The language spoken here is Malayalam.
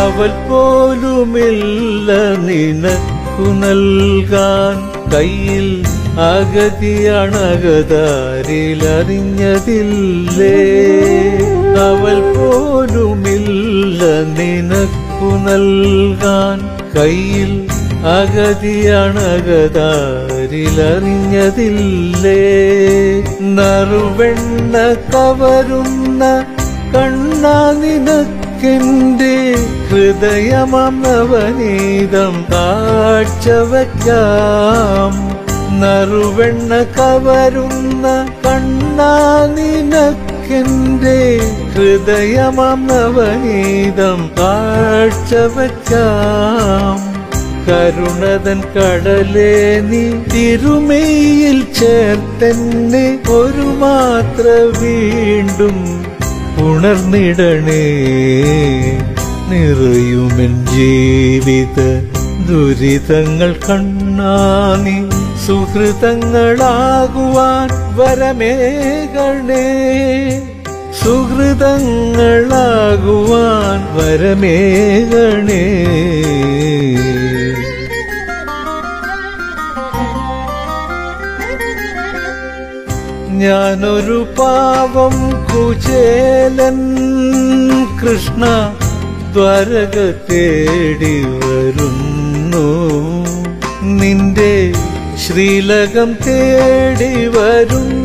അവൽ പോലുമില്ല നിനക്കു നൽകാൻ, കയ്യിൽ അഗതിയണകതാരിലറിഞ്ഞതില്ലേ. അവൽ പോലുമില്ല നിനക്കു നൽകാൻ, കയ്യിൽ അഗതിയണകതാരിലറിഞ്ഞതില്ലേ. നറുവെണ്ണ കവരുന്ന കണ്ണാ നിനക്കെന്റെ ഹൃദയമാം നവനീതം കാഴ്ചവയ്ക്കാം. നറുവെണ്ണ കവരുന്ന കണ്ണാ നിനക്കെന്റെ ഹൃദയമാം നവനീതം കാഴ്ചവയ്ക്കാം. കരുണതൻ കടലേ നീ തിരുമേയിൽ ചേർത്തെന്നെ ഒരു മാത്ര വീണ്ടും ഉണർന്നിടണേ. നിറയുമെൻ ജീവിത ദുരിതങ്ങൾ കണ്ണാ നീ സുഹൃതങ്ങളാകുവാൻ വരമേകണേ. സുഹൃതങ്ങളാകുവാൻ വരമേകണേ. ഞാനൊരു പാവം കുചേലൻ കൃഷ്ണ ദ്വാരക തേടി വരുന്നു. നിന്റെ ശ്രീലകം തേടി വരുന്നു.